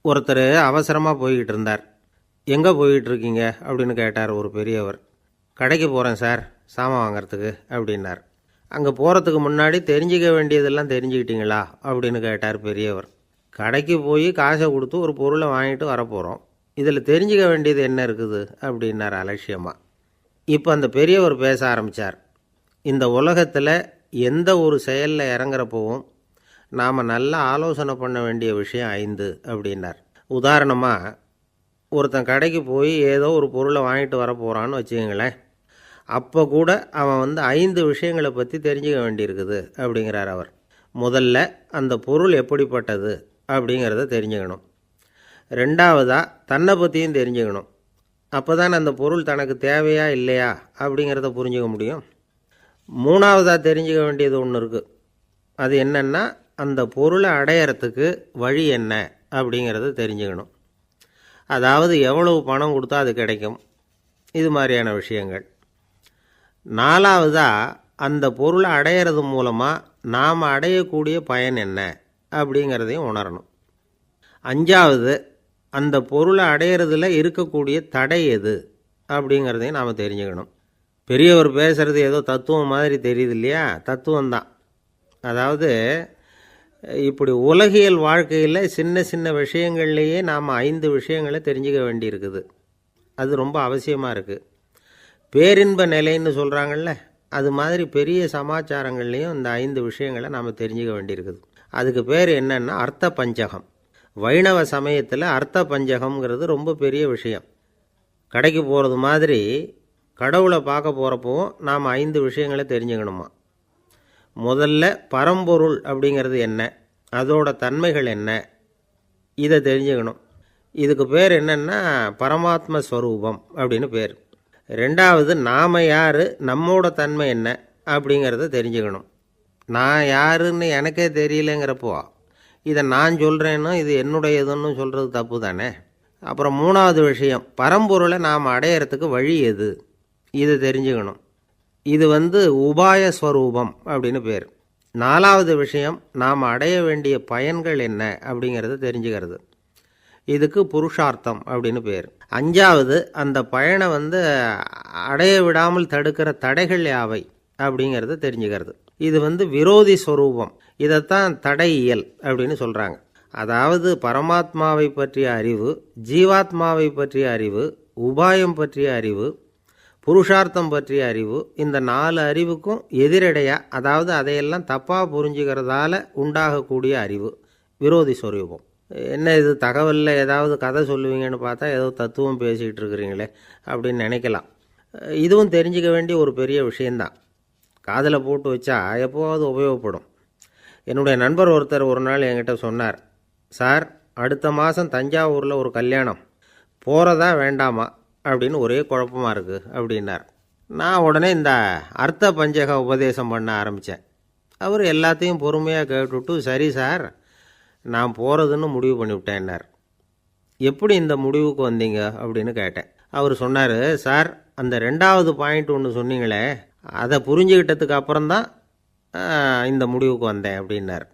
ஒருத்தர் அவசரமாக போய்கிட்டு இருந்தார். எங்கே போய்கிட்டு இருக்கீங்க அப்படின்னு கேட்டார் ஒரு பெரியவர். கடைக்கு போகிறேன் சார், சாமான் வாங்கிறதுக்கு அப்படின்னார். அங்கே போகிறதுக்கு முன்னாடி தெரிஞ்சிக்க வேண்டியதெல்லாம் தெரிஞ்சுக்கிட்டீங்களா அப்படின்னு கேட்டார் பெரியவர். கடைக்கு போய் காசை கொடுத்து ஒரு பொருளை வாங்கிட்டு வரப்போகிறோம், இதில் தெரிஞ்சிக்க வேண்டியது என்ன இருக்குது அப்படின்னார் அலட்சியமாக. இப்போ அந்த பெரியவர் பேச ஆரம்பித்தார். இந்த உலகத்தில் எந்த ஒரு செயலில் இறங்குறப்பவும் நாம் நல்லா ஆலோசனை பண்ண வேண்டிய விஷயம் 5 அப்படின்னார். உதாரணமாக, ஒருத்தன் கடைக்கு போய் ஏதோ ஒரு பொருளை வாங்கிட்டு வர போகிறான்னு வச்சுக்கோங்களேன். அப்போ கூட அவன் 5 விஷயங்களை பற்றி தெரிஞ்சுக்க வேண்டியிருக்குது அப்படிங்கிறார் அவர். முதல்ல அந்த பொருள் எப்படிப்பட்டது அப்படிங்கிறத தெரிஞ்சுக்கணும். ரெண்டாவதாக தன்னை பற்றியும் தெரிஞ்சுக்கணும். அப்போ தான் அந்த பொருள் தனக்கு தேவையா இல்லையா அப்படிங்கிறத புரிஞ்சுக்க முடியும். மூணாவதாக தெரிஞ்சுக்க வேண்டியது ஒன்று இருக்குது. அது என்னென்னா, அந்த பொருளை அடையிறதுக்கு வழி என்ன அப்படிங்கிறத தெரிஞ்சுக்கணும். அதாவது எவ்வளவு பணம் கொடுத்தா அது கிடைக்கும், இது மாதிரியான விஷயங்கள். நாலாவதாக அந்த பொருளை அடையிறது மூலமாக நாம் அடையக்கூடிய பயன் என்ன அப்படிங்கிறதையும் உணரணும். அஞ்சாவது, அந்த பொருளை அடையிறதுல இருக்கக்கூடிய தடை எது அப்படிங்கிறதையும் நாம் தெரிஞ்சுக்கணும். பெரியவர் பேசுகிறது ஏதோ தத்துவம் மாதிரி தெரியுது இல்லையா? தத்துவம்தான். அதாவது இப்படி உலகியல் வாழ்க்கையில் சின்ன சின்ன விஷயங்கள்லேயே நாம் 5 விஷயங்களை தெரிஞ்சுக்க வேண்டியிருக்குது. அது ரொம்ப அவசியமாக இருக்குது. பேரின்ப நிலைன்னு சொல்கிறாங்கள்ல, அது மாதிரி பெரிய சமாச்சாரங்கள்லேயும் இந்த 5 விஷயங்களை நாம் தெரிஞ்சுக்க வேண்டியிருக்குது. அதுக்கு பேர் என்னன்னா அர்த்த பஞ்சகம். வைணவ சமயத்தில் அர்த்த பஞ்சகம்ங்கிறது ரொம்ப பெரிய விஷயம். கடைக்கு போகிறது மாதிரி கடவுளை பார்க்க போகிறப்பவும் நாம் 5 விஷயங்களை தெரிஞ்சுக்கணுமா. முதல்ல பரம்பொருள் அப்படிங்கிறது என்ன, அதோட தன்மைகள் என்ன, இதை தெரிஞ்சுக்கணும். இதுக்கு பேர் என்னென்னா பரமாத்ம ஸ்வரூபம் அப்படின்னு பேர். ரெண்டாவது, நாம் யார், நம்மோட தன்மை என்ன அப்படிங்கிறத தெரிஞ்சுக்கணும். நான் யாருன்னு எனக்கே தெரியலைங்கிறப்போ இதை நான் சொல்கிறேன்னு இது என்னுடையதுன்னு சொல்கிறது தப்பு தானே. அப்புறம் மூணாவது விஷயம், பரம்பொருளை நாம் அடையிறதுக்கு வழி எது, இதை தெரிஞ்சுக்கணும். இது உபாய ஸ்வரூபம் அப்படின்னு பேர். நாலாவது விஷயம், நாம் அடைய வேண்டிய பயன்கள் என்ன அப்படிங்கிறத தெரிஞ்சுக்கிறது. இதுக்கு புருஷார்த்தம் அப்படின்னு பேர். அஞ்சாவது, அந்த பயனை அடைய விடாமல் தடுக்கிற தடைகள் யாவை அப்படிங்கிறத தெரிஞ்சுக்கிறது. இது விரோதி ஸ்வரூபம். இதைத்தான் தடையியல் அப்படின்னு சொல்கிறாங்க. அதாவது பரமாத்மாவை பற்றிய அறிவு, ஜீவாத்மாவை பற்றிய அறிவு, உபாயம் பற்றிய அறிவு, புருஷார்த்தம் பற்றிய அறிவு, இந்த 4 அறிவுக்கும் எதிரடையாக, அதாவது அதையெல்லாம் தப்பாக புரிஞ்சுக்கிறதால உண்டாகக்கூடிய அறிவு விரோதி ஸ்வரூபம். என்ன இது தகவலில் ஏதாவது கதை சொல்லுவீங்கன்னு பார்த்தா ஏதோ தத்துவம் பேசிகிட்டு இருக்கிறீங்களே அப்படின்னு நினைக்கலாம். இதுவும் தெரிஞ்சிக்க வேண்டிய ஒரு பெரிய விஷயந்தான். காதில் போட்டு வச்சா எப்போவாவது உபயோகப்படும். என்னுடைய நண்பர் ஒருத்தர் ஒரு நாள் என்கிட்ட சொன்னார், சார், அடுத்த மாதம் தஞ்சாவூரில் ஒரு கல்யாணம், போகிறதா வேண்டாமா அப்படின்னு ஒரே குழப்பமாக இருக்குது அப்படின்னார். நான் உடனே இந்த அர்த்த பஞ்சக உபதேசம் பண்ண ஆரம்பித்தேன். அவர் எல்லாத்தையும் பொறுமையாக கேட்டுவிட்டு, சரி சார், நான் போகிறதுன்னு முடிவு பண்ணிவிட்டேன்னார். எப்படி இந்த முடிவுக்கு வந்தீங்க அப்படின்னு கேட்டேன். அவர் சொன்னார், சார், அந்த 2வது பாயிண்ட் ஒன்று சொன்னீங்களே, அதை புரிஞ்சுக்கிட்டதுக்கு அப்புறம்தான் இந்த முடிவுக்கு வந்தேன் அப்படின்னார்.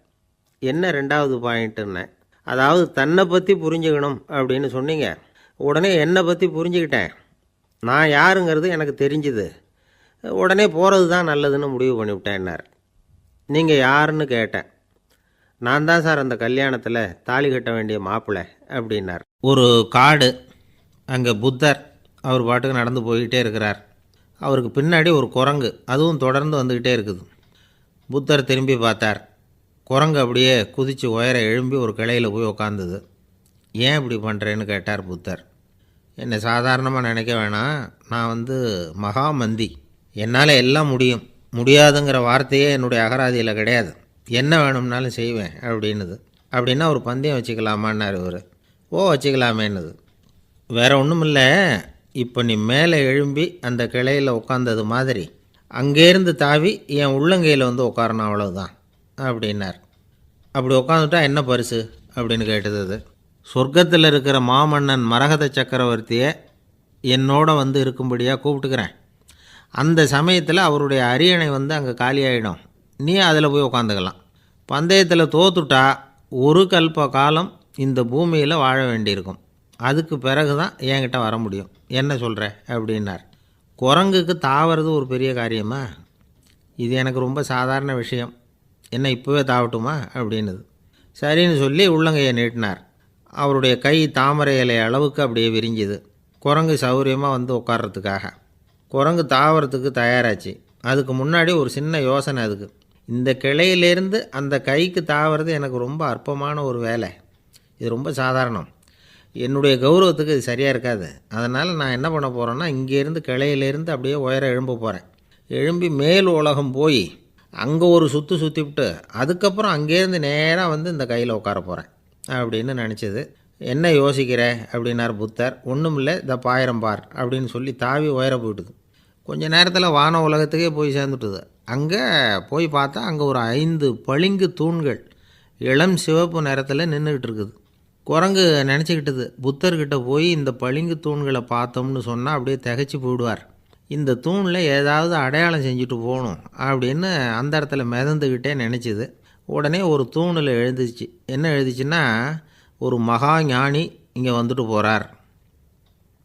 என்ன 2வது பாயிண்ட்டுன்னு? அதாவது தன்னை பற்றி புரிஞ்சுக்கணும் அப்படின்னு சொன்னீங்க. உடனே என்னை பற்றி புரிஞ்சுக்கிட்டேன், நான் யாருங்கிறது எனக்கு தெரிஞ்சுது, உடனே போகிறது தான் நல்லதுன்னு முடிவு பண்ணிவிட்டேன்னார். நீங்கள் யாருன்னு கேட்டேன். நான் தான் சார் அந்த கல்யாணத்தில் தாலி கட்ட வேண்டிய மாப்பிள்ளை அப்படின்னார். ஒரு காடு, அங்கே புத்தர் அவர் பாட்டுக்கு நடந்து போய்கிட்டே இருக்கிறார். அவருக்கு பின்னாடி ஒரு குரங்கு, அதுவும் தொடர்ந்து வந்துக்கிட்டே இருக்குது. புத்தர் திரும்பி பார்த்தார். குரங்கு அப்படியே குதித்து உயர எழும்பி ஒரு கிளையில் போய் உக்காந்துது. ஏன் இப்படி பண்ணுறேன்னு கேட்டார் புத்தர். என்னை சாதாரணமாக நினைக்க வேணாம், நான் மகாமந்தி, என்னால் எல்லாம் முடியும், முடியாதுங்கிற வார்த்தையே என்னுடைய அகராதியில் கிடையாது, என்ன வேணும்னாலும் செய்வேன் அப்படின்னுது. அப்படின்னா ஒரு பந்தயம் வச்சுக்கலாமான்னார் இவர். ஓ, வச்சுக்கலாமேன்னுது. வேறு ஒன்றும் இல்லை, இப்போ நீ மேலே எழும்பி அந்த கிளையில் உட்காந்தது மாதிரி அங்கேருந்து தாவி என் உள்ளங்கையில் உட்காரணும், அவ்வளவுதான் அப்படின்னார். அப்படி உட்காந்துட்டா என்ன பரிசு அப்படின்னு கேட்டது அது. சொர்க்கத்தில் இருக்கிற மாமன்னன் மரகத சக்கரவர்த்தியை என்னோட இருக்கும்படியாக கூப்பிட்டுக்கிறேன். அந்த சமயத்தில் அவருடைய அரியணை அங்கே காலியாகிடும், நீ அதில் போய் உட்காந்துக்கலாம். பந்தயத்தில் தோத்துட்டா ஒரு கல்ப காலம் இந்த பூமியில் வாழ வேண்டியிருக்கும். அதுக்கு பிறகு தான் என்கிட்ட வர முடியும். என்ன சொல்கிற அப்படின்னார். குரங்குக்கு தாவறது ஒரு பெரிய காரியமா? இது எனக்கு ரொம்ப சாதாரண விஷயம். என்ன இப்போவே தாவட்டுமா அப்படின்னுது. சரின்னு சொல்லி உள்ளங்கையை நீட்டினார். அவருடைய கை தாமரை இலை அளவுக்கு அப்படியே விரிஞ்சுது. குரங்கு சௌகரியமாக வந்து உட்கார்றதுக்காக. குரங்கு தாவறதுக்கு தயாராச்சு. அதுக்கு முன்னாடி ஒரு சின்ன யோசனை அதுக்கு. இந்த கிளையிலேருந்து அந்த கைக்கு தாவறது எனக்கு ரொம்ப அற்பமான ஒரு வேலை. இது ரொம்ப சாதாரணம். என்னுடைய கௌரவத்துக்கு இது சரியாக இருக்காது. அதனால் நான் என்ன பண்ண போகிறேன்னா, இங்கேருந்து கிளையிலேருந்து அப்படியே உயர எழும்ப போகிறேன். எழும்பி மேல் உலகம் போய் அங்கே ஒரு சுற்றிவிட்டு அதுக்கப்புறம் அங்கேருந்து நேராக வந்து இந்த கையில் உட்கார போகிறேன் அப்படின்னு நினச்சிது. என்ன யோசிக்கிற அப்படின்னார் புத்தர். ஒன்றும் இல்லை, இந்த பாயிரம் பார் அப்படின்னு சொல்லி தாவி உயர போயிட்டுது. கொஞ்ச நேரத்தில் வான உலகத்துக்கே போய் சேர்ந்துட்டுது. அங்கே போய் பார்த்தா அங்கே ஒரு 5 பளிங்கு தூண்கள் இளம் சிவப்பு நிறத்தில் நின்றுக்கிட்டு இருக்குது. குரங்கு நினச்சிக்கிட்டது, புத்தர்கிட்ட போய் இந்த பளிங்கு தூண்களை பார்த்தோம்னு சொன்னால் அப்படியே திகைச்சி போயிடுவார். இந்த தூணில் ஏதாவது அடையாளம் செஞ்சுட்டு போகணும் அப்படின்னு அந்த இடத்துல மிதந்துக்கிட்டே நினச்சிது. உடனே ஒரு தூணில் எழுதிச்சு. என்ன எழுதிச்சுன்னா, ஒரு மகா ஞானி இங்கே வந்துட்டு போகிறார்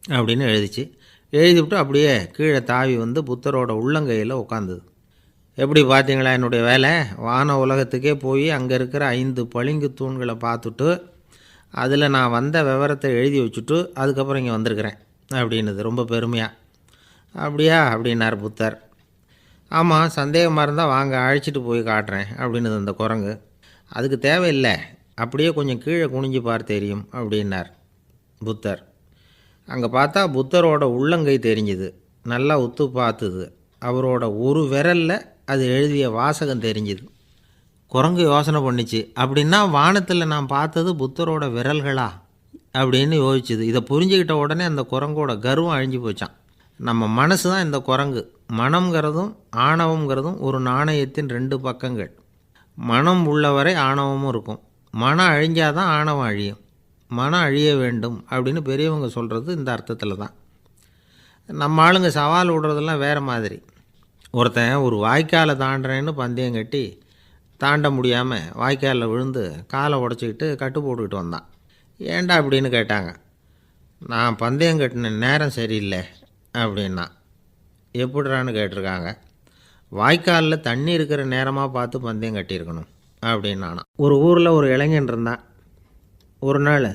அப்படின்னு எழுதிச்சு. எழுதிவிட்டு அப்படியே கீழே தாவி வந்து புத்தரோட உள்ளங்கையில் உட்காந்துது. எப்படி பார்த்தீங்களா என்னுடைய வேலை? வான உலகத்துக்கே போய் அங்கே இருக்கிற 5 பளிங்கு தூண்களை பார்த்துட்டு அதில் நான் வந்த விவரத்தை எழுதி வச்சுட்டு அதுக்கப்புறம் இங்கே வந்திருக்கிறேன் அப்படின்னுது ரொம்ப பெருமையாக. அப்படியா அப்படின்னார் புத்தர். ஆமாம், சந்தேகமாக இருந்தால் வாங்க, அழைச்சிட்டு போய் காட்டுறேன் அப்படின்னுது அந்த குரங்கு. அதுக்கு தேவையில்லை, அப்படியே கொஞ்சம் கீழே குனிஞ்சு பார் தெரியும் அப்படின்னார் புத்தர். அங்கே பார்த்தா புத்தரோட உள்ளங்கை தெரிஞ்சுது. நல்லா உத்து பார்த்துது. அவரோட ஒரு விரலில் அது எழுதிய வாசகம் தெரிஞ்சுது. குரங்கு யோசனை பண்ணிச்சு, அப்படின்னா வானத்தில் நான் பார்த்தது புத்தரோட விரல்களா அப்படின்னு யோசிச்சுது. இதை புரிஞ்சுக்கிட்ட உடனே அந்த குரங்கோட கர்வம் அழிஞ்சு போச்சான். நம்ம மனசு தான் இந்த குரங்கு. மனம்ங்கிறதும் ஆணவங்கிறதும் ஒரு நாணயத்தின் 2 பக்கங்கள். மனம் உள்ளவரை ஆணவமும் இருக்கும். மனம் அழிஞ்சாதான் ஆணவம் அழியும். மனம் அழிய வேண்டும் அப்படின்னு பெரியவங்க சொல்கிறது இந்த அர்த்தத்தில் தான். நம்ம ஆளுங்க சவால் விடுறதெல்லாம் வேறு மாதிரி. ஒருத்தன் ஒரு வாய்க்காலை தாண்டுறேன்னு பந்தயம் கட்டி தாண்ட முடியாமல் வாய்க்காலில் விழுந்து காலை உடச்சிக்கிட்டு கட்டு போட்டுக்கிட்டு வந்தான். ஏன்டா அப்படின்னு கேட்டாங்க. நான் பந்தயம் கட்டின நேரம் சரியில்லை அப்படின்னா. எப்படிறான்னு கேட்டிருக்காங்க. வாய்க்காலில் தண்ணி இருக்கிற நேரமாக பார்த்து பந்தயம் கட்டியிருக்கணும் அப்படின்னானா. ஒரு ஊரில் ஒரு இளைஞன் இருந்தான். ஒரு நாள்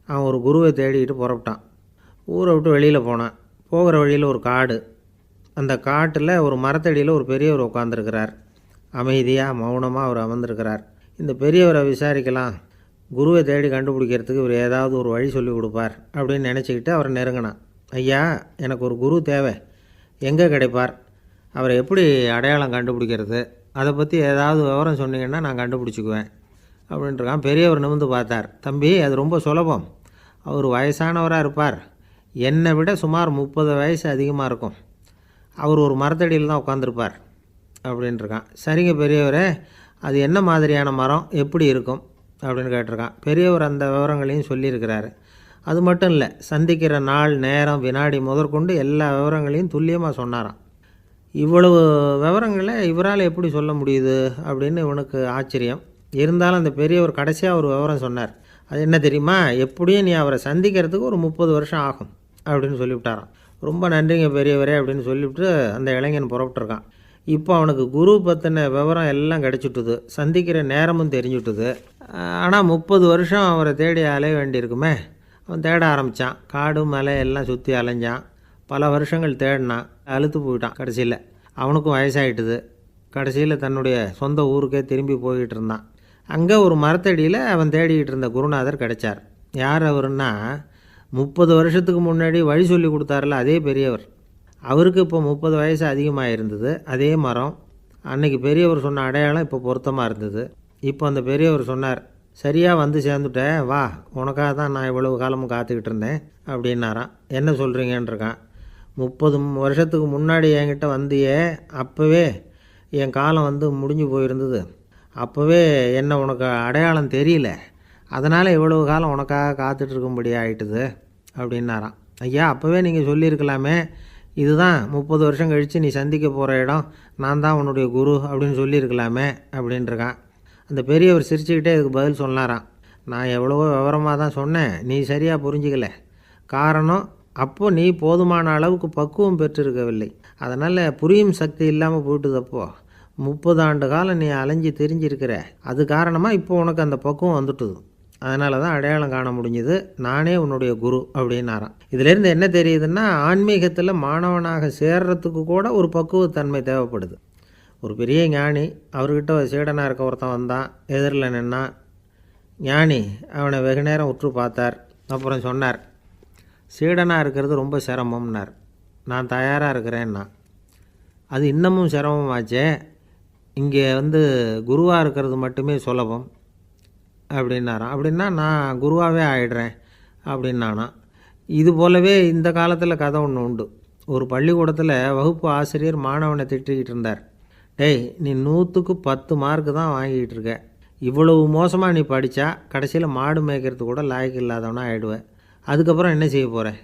அவன் ஒரு குருவை தேடிக்கிட்டு புறப்பட்டான். ஊரை விட்டு வெளியில் போனான். போகிற வழியில் ஒரு காடு. அந்த காட்டில் ஒரு மரத்தடியில் ஒரு பெரியவர் உட்காந்துருக்கிறார். அமைதியாக மௌனமாக அவர் அமர்ந்திருக்கிறார். இந்த பெரியவரை விசாரிக்கலாம், குருவை தேடி கண்டுபிடிக்கிறதுக்கு இவர் ஏதாவது ஒரு வழி சொல்லி கொடுப்பார் அப்படின்னு நினச்சிக்கிட்டு அவரை நெருங்கினான். ஐயா, எனக்கு ஒரு குரு தேவை, எங்கே கிடைப்பார்? அவரை எப்படி அடையாளம் கண்டுபிடிக்கிறது? அதை பற்றி ஏதாவது விவரம் சொன்னீங்கன்னா நான் கண்டுபிடிச்சிக்குவேன் அப்படின்ட்டுருக்கான். பெரியவர் நிமிர்ந்து பார்த்தார். தம்பி, அது ரொம்ப சுலபம். அவர் வயசானவராக இருப்பார். என்னை விட சுமார் 30 வயசு அதிகமாக இருக்கும். அவர் ஒரு மரத்தடியில் தான் உட்காந்துருப்பார் அப்படின்ட்டுருக்கான். சரிங்க பெரியவரே, அது என்ன மாதிரியான மரம், எப்படி இருக்கும் அப்படின்னு கேட்டிருக்கான். பெரியவர் அந்த விவரங்களையும் சொல்லியிருக்கிறாரு. அது மட்டும் இல்லை, சந்திக்கிற நாள், நேரம், வினாடி முதற்கொண்டு எல்லா விவரங்களையும் துல்லியமாக சொன்னாராம். இவ்வளவு விவரங்களை இவரால் எப்படி சொல்ல முடியுது அப்படின்னு இவனுக்கு ஆச்சரியம். இருந்தாலும் அந்த பெரியவர் கடைசியாக ஒரு விவரம் சொன்னார். அது என்ன தெரியுமா? எப்படியும் நீ அவரை சந்திக்கிறதுக்கு ஒரு 30 வருஷம் ஆகும் அப்படின்னு சொல்லிவிட்டாராம். ரொம்ப நன்றிங்க பெரியவரே அப்படின்னு சொல்லிவிட்டு அந்த இளைஞன் புறப்பட்டுருக்கான். இப்போ அவனுக்கு குரு பற்றின விவரம் எல்லாம் கிடச்சிட்டுது. சந்திக்கிற நேரமும் தெரிஞ்சுட்டுது. ஆனால் 30 வருஷம் அவரை தேடி அலைய வேண்டியிருக்குமே. அவன் தேட ஆரம்பித்தான். காடு மலை எல்லாம் சுற்றி அலைஞ்சான். பல வருஷங்கள் தேடினான். அழுத்து போயிட்டான். கடைசியில் அவனுக்கும் வயசாகிட்டுது. கடைசியில் தன்னுடைய சொந்த ஊருக்கே திரும்பி போய்கிட்டு இருந்தான். அங்கே ஒரு மரத்தடியில் அவன் தேடிக்கிட்டு இருந்த குருநாதர் கிடைச்சார். யார் அவருன்னா, 30 வருஷத்துக்கு முன்னாடி வழி சொல்லி கொடுத்தாருல அதே பெரியவர். அவருக்கு இப்போ 30 வயசு அதிகமாக இருந்தது. அதே மரம். அன்னைக்கு பெரியவர் சொன்ன அடையாளம் இப்போ பொருத்தமாக இருந்தது. இப்போ அந்த பெரியவர் சொன்னார், சரியாக வந்து சேர்ந்துட்டேன், வா, உனக்காக தான் நான் இவ்வளவு காலமும் காத்துக்கிட்டு இருந்தேன் அப்படின்னாராம். என்ன சொல்கிறீங்கன்றிருக்கான். 30 வருஷத்துக்கு முன்னாடி என்கிட்ட வந்தியே, அப்போவே என் காலம் வந்து முடிஞ்சு போயிருந்தது. அப்போவே என்ன உனக்கு அடையாளம் தெரியல, அதனால் இவ்வளவு காலம் உனக்காக காத்துட்ருக்கும்படி ஆகிட்டுது அப்படின்னாராம். ஐயா, அப்போவே நீங்கள் சொல்லியிருக்கலாமே, இதுதான் 30 வருஷம் கழித்து நீ சந்திக்க போகிற இடம், நான் தான் உன்னுடைய குரு அப்படின்னு சொல்லியிருக்கலாமே அப்படின்ட்டுருக்கான். அந்த பெரியவர் சிரிச்சுக்கிட்டே இதுக்கு பதில் சொன்னாராம். நான் எவ்வளவோ விவரமாக தான் சொன்னேன், நீ சரியாக புரிஞ்சிக்கல. காரணம், அப்போ நீ போதுமான அளவுக்கு பக்குவம் பெற்றிருக்கவில்லை. அதனால் புரியும் சக்தி இல்லாமல் போயிட்டுதப்போ 30 ஆண்டு காலம் நீ அலைஞ்சி திரிஞ்சிருக்கிற. அது காரணமாக இப்போ உனக்கு அந்த பக்குவம் வந்துட்டுது. அதனால தான் அடையாளம் காண முடிஞ்சுது. நானே உன்னுடைய குரு அப்படின்னாராம். இதிலேருந்து என்ன தெரியுதுன்னா, ஆன்மீகத்தில் மாணவனாக சேர்றதுக்கு கூட ஒரு பக்குவத்தன்மை தேவைப்படுது. ஒரு பெரிய ஞானி, அவர்கிட்ட ஒரு சீடனாக இருக்க ஒருத்தன் வந்தான், எதிரில் நின்னான். ஞானி அவனை வெகு நேரம் உற்று பார்த்தார். அப்புறம் சொன்னார், சீடனாக இருக்கிறது ரொம்ப சிரமம்னார். நான் தயாராக இருக்கிறேன்னா. அது இன்னமும் சிரமமாச்சே, இங்கே குருவாக இருக்கிறது மட்டுமே சுலபம் அப்படின்னாராம். அப்படின்னா நான் குருவாகவே ஆயிடுறேன் அப்படின்னானா. இது போலவே இந்த காலத்தில் கதை ஒன்று உண்டு. ஒரு பள்ளிக்கூடத்தில் வகுப்பு ஆசிரியர் மாணவனை திட்டிக்கிட்டு இருந்தார். டேய், நீ 100க்கு 10 மார்க்கு தான் வாங்கிக்கிட்டு இருக்க. இவ்வளவு மோசமாக நீ படித்தா கடைசியில் மாடு மேய்க்கிறது கூட லாய்க்கு இல்லாதவனா ஆகிடுவேன். அதுக்கப்புறம் என்ன செய்ய போகிறேன்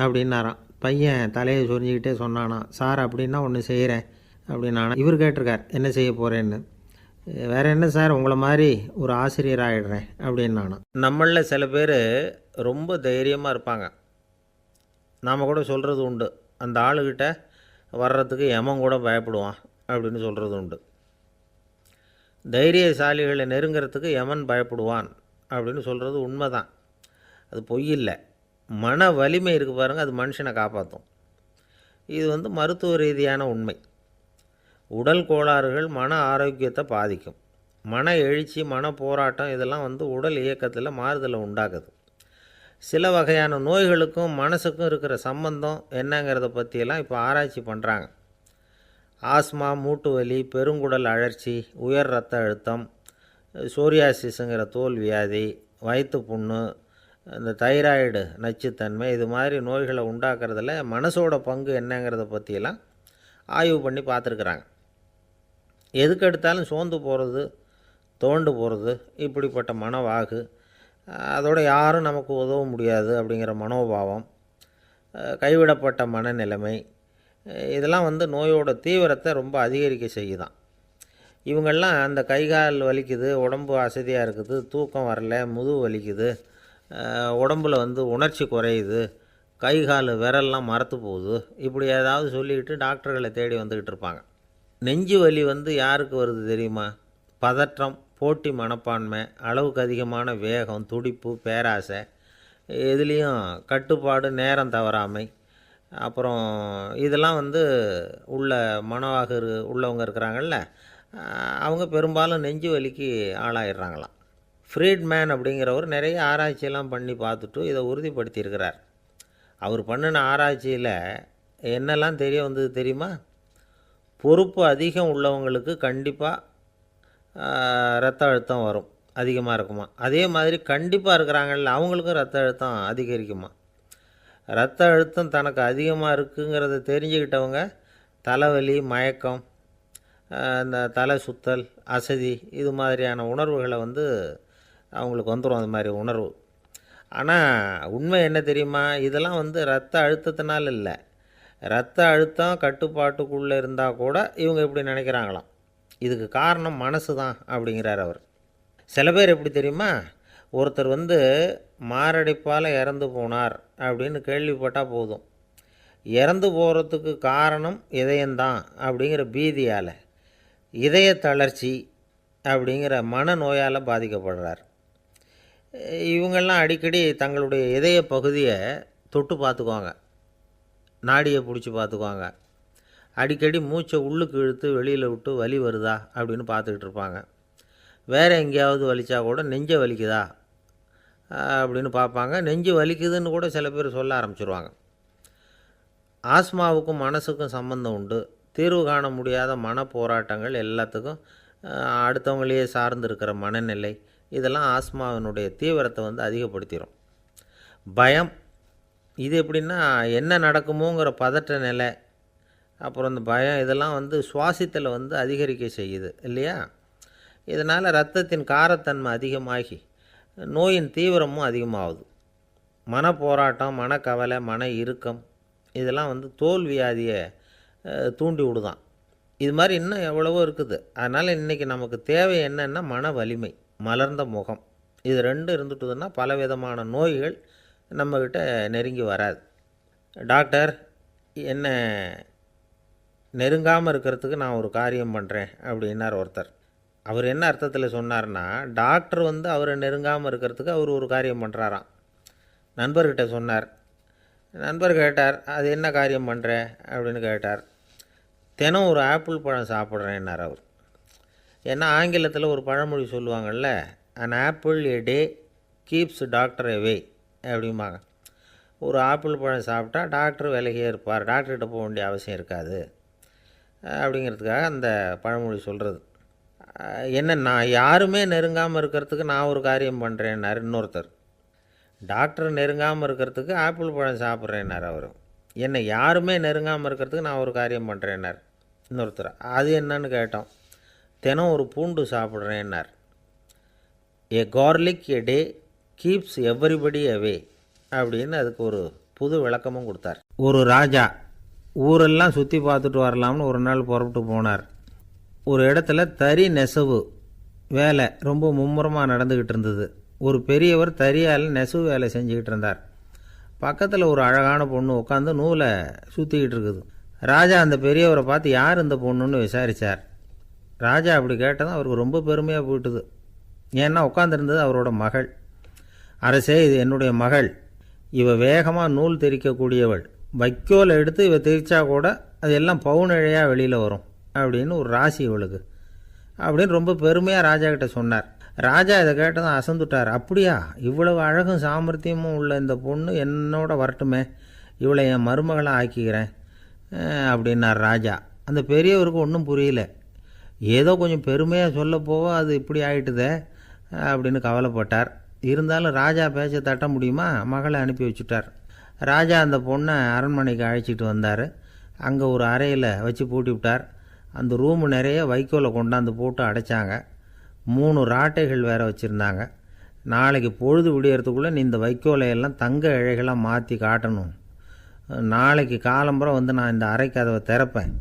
அப்படின்னாராம். பையன் தலையை சொரிஞ்சிக்கிட்டே சொன்னானா, சார் அப்படின்னா ஒன்று செய்கிறேன் அப்படின்னானா. இவர் கேட்டிருக்கார், என்ன செய்ய போகிறேன்னு. வேறு என்ன சார், உங்களை மாதிரி ஒரு ஆசிரியர் ஆகிடுறேன் அப்படின்னானா. நம்மளில் சில பேர் ரொம்ப தைரியமாக இருப்பாங்க. நாம் கூட சொல்கிறது உண்டு, அந்த ஆளுகிட்ட வர்றதுக்கு எமன் கூட பயப்படுவான் அப்படின்னு சொல்கிறது உண்டு. தைரியசாலிகளை நெருங்கிறதுக்கு எமன் பயப்படுவான் அப்படின்னு சொல்கிறது உண்மை தான். அது பொய் இல்லை. மன வலிமை இருக்குது பாருங்கள், அது மனுஷனை காப்பாற்றும். இது மருத்துவ ரீதியான உண்மை. உடல் கோளாறுகள் மன ஆரோக்கியத்தை பாதிக்கும். மன எழுச்சி, மன போராட்டம் இதெல்லாம் உடல் இயக்கத்தில் மாறுதலை உண்டாக்குது. சில வகையான நோய்களுக்கும் மனசுக்கும் இருக்கிற சம்பந்தம் என்னங்கிறத பற்றியெல்லாம் இப்போ ஆராய்ச்சி பண்ணுறாங்க. ஆஸ்மா, மூட்டு வலி, பெருங்குடல் அழற்சி, உயர் இரத்த அழுத்தம், சோரியாசிஸுங்கிற தோல் வியாதி, வயிற்று புண்ணு, இந்த தைராய்டு நச்சுத்தன்மை, இது மாதிரி நோய்களை உண்டாக்குறதுல மனசோட பங்கு என்னங்கிறத பற்றியெல்லாம் ஆய்வு பண்ணி பார்த்துருக்குறாங்க. எதுக்கு எடுத்தாலும் சோர்ந்து போகிறது, தோண்டு போகிறது, இப்படிப்பட்ட மனவாகு, அதோட யாரும் நமக்கு உதவ முடியாது அப்படிங்கிற மனோபாவம், கைவிடப்பட்ட மனநிலைமை, இதெல்லாம் நோயோட தீவிரத்தை ரொம்ப அதிகரிக்க செய்யுதான். இவங்கெல்லாம் அந்த கைகால் வலிக்குது, உடம்பு அசதியாக இருக்குது, தூக்கம் வரல, முதுகு வலிக்குது, உடம்பில் உணர்ச்சி குறையுது, கை கால் விரல்லாம் மரத்து போகுது, இப்படி ஏதாவது சொல்லிக்கிட்டு டாக்டர்களை தேடி வந்துக்கிட்டு இருப்பாங்க. நெஞ்சு வலி யாருக்கு வருது தெரியுமா? பதற்றம், போட்டி மனப்பான்மை, அளவுக்கு அதிகமான வேகம், துடிப்பு, பேராசை, எதுலேயும் கட்டுப்பாடு, நேரம் தவறாமை, அப்புறம் இதெல்லாம் உள்ள மனவாக உள்ளவங்க இருக்கிறாங்கல்ல, அவங்க பெரும்பாலும் நெஞ்சு வலிக்கு ஆளாயிடுறாங்களாம். ஃப்ரீட்மேன் அப்படிங்கிறவர் நிறைய ஆராய்ச்சியெல்லாம் பண்ணி பார்த்துட்டு இதை உறுதிப்படுத்தியிருக்கிறார். அவர் பண்ணின ஆராய்ச்சியில் என்னெல்லாம் தெரிய வந்தது தெரியுமா? பொறுப்பு அதிகம் உள்ளவங்களுக்கு கண்டிப்பாக இரத்த அழுத்தம் வரும், அதிகமாக இருக்குமா. அதே மாதிரி கண்டிப்பாக இருக்கிறாங்கல்ல, அவங்களுக்கும் இரத்த அழுத்தம் அதிகரிக்குமா. இரத்த அழுத்தம் தனக்கு அதிகமாக இருக்குங்கிறத தெரிஞ்சுக்கிட்டவங்க தலைவலி, மயக்கம், இந்த தலை சுத்தல், அசதி, இது மாதிரியான உணர்வுகளை அவங்களுக்கு வந்துடும், அது மாதிரி உணர்வு. ஆனால் உண்மை என்ன தெரியுமா? இதெல்லாம் இரத்த அழுத்தத்தினால இல்லை. இரத்த அழுத்தம் கட்டுப்பாட்டுக்குள்ளே இருந்தால் கூட இவங்க இப்படி நினைக்கிறாங்களாம். இதுக்கு காரணம் மனசு தான் அப்படிங்கிறார் அவர். சில பேர் எப்படி தெரியுமா? ஒருத்தர் மாரடைப்பால் இறந்து போனார் அப்படின்னு கேள்விப்பட்டால் போதும், இறந்து போகிறதுக்கு காரணம் இதயம்தான் அப்படிங்கிற பீதியால், இதய தளர்ச்சி அப்படிங்கிற மனநோயால் பாதிக்கப்படுறார். இவங்கெல்லாம் அடிக்கடி தங்களுடைய இதய பகுதியை தொட்டு பார்த்துக்குவாங்க, நாடியை பிடிச்சி பார்த்துக்குவாங்க, அடிக்கடி மூச்சை உள்ளுக்கு இழுத்து வெளியில் விட்டு வலி வருதா அப்படின்னு பார்த்துக்கிட்டு இருப்பாங்க. வேறு எங்கேயாவது வலிச்சா கூட நெஞ்சை வலிக்குதா அப்படின்னு பார்ப்பாங்க. நெஞ்சு வலிக்குதுன்னு கூட சில பேர் சொல்ல ஆரம்பிச்சிருவாங்க. ஆஸ்மாவுக்கும் மனசுக்கும் சம்பந்தம் உண்டு. தீர்வு காண முடியாத மன போராட்டங்கள் எல்லாத்துக்கும் அடுத்தவங்களையே சார்ந்து இருக்கிற மனநிலை, இதெல்லாம் ஆஸ்மாவினுடைய தீவிரத்தை அதிகப்படுத்திடும். பயம், இது எப்படின்னா என்ன நடக்குமோங்கிற பதற்ற நிலை, அப்புறம் இந்த பயம், இதெல்லாம் சுவாசித்தலை அதிகரிக்க செய்யுது இல்லையா. இதனால் இரத்தத்தின் காரத்தன்மை அதிகமாகி நோயின் தீவிரமும் அதிகமாகுது. மன போராட்டம், மனக்கவலை, மன இறுக்கம், இதெல்லாம் தோல் வியாதியை தூண்டி விடுதான். இது மாதிரி இன்னும் எவ்வளவோ இருக்குது. அதனால் இன்றைக்கி நமக்கு தேவை என்னென்னா மன வலிமை, மலர்ந்த முகம், இது ரெண்டும் இருந்துட்டுதுன்னா பலவிதமான நோய்கள் நம்மக்கிட்ட நெருங்கி வராது. டாக்டர் என்ன நெருங்காமல் இருக்கிறதுக்கு நான் ஒரு காரியம் பண்ணுறேன் அப்படின்னார் ஒருத்தர். அவர் என்ன அர்த்தத்தில் சொன்னார்னா, டாக்டர் அவரை நெருங்காமல் இருக்கிறதுக்கு அவர் ஒரு காரியம் பண்ணுறாராம். நண்பர்கிட்ட சொன்னார். நண்பர் கேட்டார், அது என்ன காரியம் பண்ணுற அப்படின்னு கேட்டார். தினம் ஒரு ஆப்பிள் பழம் சாப்பிட்றேன்னார் அவர். ஏன்னா ஆங்கிலத்தில் ஒரு பழமொழி சொல்லுவாங்கள்ல, an apple a day keeps doctor away அப்படிம்பாங்க. ஒரு ஆப்பிள் பழம் சாப்பிட்டா டாக்டர் விலகியே இருப்பார், டாக்டர்கிட்ட போக வேண்டிய அவசியம் இருக்காது அப்படிங்கிறதுக்காக அந்த பழமொழி சொல்கிறது. என்ன, நான் யாருமே நெருங்காமல் இருக்கிறதுக்கு நான் ஒரு காரியம் பண்ணுறேன்னார் இன்னொருத்தர். டாக்டர் நெருங்காமல் இருக்கிறதுக்கு ஆப்பிள் பழம் சாப்பிட்றேன்னார் அவர். என்னை யாருமே நெருங்காமல் இருக்கிறதுக்கு நான் ஒரு காரியம் பண்ணுறேன்னார் இன்னொருத்தர். அது என்னன்னு கேட்டோம். தினம் ஒரு பூண்டு சாப்பிட்றேன்னார். ஏ கார்லிக் எ டே கீப்ஸ் எவ்ரிபடி அவே அப்படின்னு அதுக்கு ஒரு புது விளக்கமும் கொடுத்தார். ஒரு ராஜா ஊரெல்லாம் சுற்றி பார்த்துட்டு வரலாம்னு ஒரு நாள் புறப்பட்டு போனார். ஒரு இடத்துல தறி நெசவு வேலை ரொம்ப மும்முரமாக நடந்துக்கிட்டு இருந்தது. ஒரு பெரியவர் தறியால் நெசவு வேலை செஞ்சுக்கிட்டு இருந்தார். பக்கத்தில் ஒரு அழகான பொண்ணு உட்காந்து நூலை சுற்றிக்கிட்டு இருக்குது. ராஜா அந்த பெரியவரை பார்த்து யார் இந்த பொண்ணுன்னு விசாரித்தார். ராஜா அப்படி கேட்டதும் அவருக்கு ரொம்ப பெருமையாக போயிட்டுது. ஏன்னா உட்காந்துருந்தது அவரோட மகள். அரசே, இது என்னுடைய மகள். இவ வேகமாக நூல் தெரிக்கக்கூடியவள். வைக்கோலை எடுத்து இவ தெரிச்சா கூட அது எல்லாம் பவுனிழையாக வெளியில் வரும் அப்படின்னு ஒரு ராசி இவளுக்கு அப்படின்னு ரொம்ப பெருமையாக ராஜா கிட்ட சொன்னார். ராஜா இதை கேட்டதும் அசந்துட்டார். அப்படியா, இவ்வளவு அழகும் சாமர்த்தியமும் உள்ள இந்த பொண்ணு என்னோட வரட்டுமே, இவளை என் மருமகளை ஆக்கிக்கிறேன் அப்படின்னார் ராஜா. அந்த பெரியவருக்கு ஒன்றும் புரியல. ஏதோ கொஞ்சம் பெருமையாக சொல்ல போவோ அது இப்படி ஆயிட்டுதே அப்படின்னு கவலைப்பட்டார். இருந்தாலும் ராஜா பேச்ச தட்ட முடியுமா, மகளை அனுப்பி வச்சுட்டார். ராஜா அந்த பொண்ணை அரண்மனைக்கு அழைச்சிட்டு வந்தார். அங்கே ஒரு அறையில் வச்சு பூட்டி விட்டார். அந்த ரூமு நிறைய வைக்கோலை கொண்டாந்து போட்டு அடைச்சாங்க. 3 ராட்டைகள் வேறு வச்சுருந்தாங்க. நாளைக்கு பொழுது விடியறதுக்குள்ளே நீ இந்த வைக்கோலையெல்லாம் தங்க இழைகளாக மாற்றி காட்டணும். நாளைக்கு காலம்புறம் நான் இந்த அறை கதவை திறப்பேன்.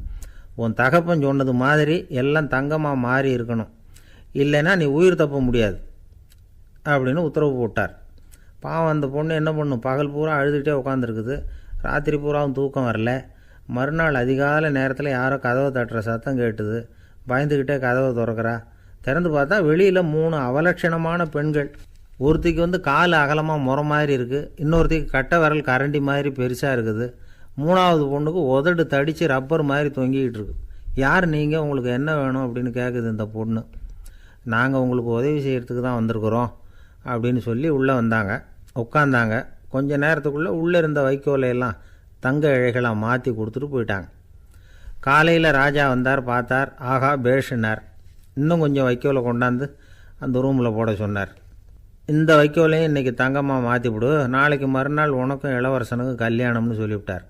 உன் தகப்பன் சொன்னது மாதிரி எல்லாம் தங்கமாக மாறி இருக்கணும், இல்லைன்னா நீ உயிர் தப்ப முடியாது அப்படின்னு உத்தரவு போட்டார். பாவம் அந்த பொண்ணு என்ன பண்ணும், பகல் பூரா அழுதுகிட்டே உட்காந்துருக்குது. ராத்திரி பூராவும் தூக்கம் வரல. மறுநாள் அதிகாலை நேரத்தில் யாரோ கதவை தட்டுற சத்தம் கேட்டுது. பயந்துக்கிட்டே கதவை திறக்கிறா. திறந்து பார்த்தா வெளியில் 3 அவலட்சணமான பெண்கள். ஒருத்திக்கு கால் அகலமாக முறை மாதிரி இருக்குது, இன்னொருத்திக்கு கட்டை விரல் கரண்டி மாதிரி பெருசாக இருக்குது, 3ஆவது பொண்ணுக்கு உதடு தடித்து ரப்பர் மாதிரி தொங்கிக்கிட்டு இருக்கு. யார் நீங்கள், உங்களுக்கு என்ன வேணும் அப்படின்னு கேட்குது இந்த பொண்ணு. நாங்கள் உங்களுக்கு உதவி செய்கிறதுக்கு தான் வந்திருக்கிறோம் அப்படின்னு சொல்லி உள்ளே வந்தாங்க. உட்காந்தாங்க. கொஞ்ச நேரத்துக்குள்ளே உள்ளே இருந்த வைக்கோலையெல்லாம் தங்க இழைகளாக மாற்றி கொடுத்துட்டு போயிட்டாங்க. காலையில் ராஜா வந்தார். பார்த்தார். ஆகா பேஷுனார். இன்னும் கொஞ்சம் வைக்கோலை கொண்டாந்து அந்த ரூமில் போட சொன்னார். இந்த வைக்கோலையும் இன்றைக்கி தங்கமாக மாற்றிவிடு, நாளைக்கு மறுநாள் உனக்கும் இளவரசனுக்கும் கல்யாணம்னு சொல்லிவிட்டார்.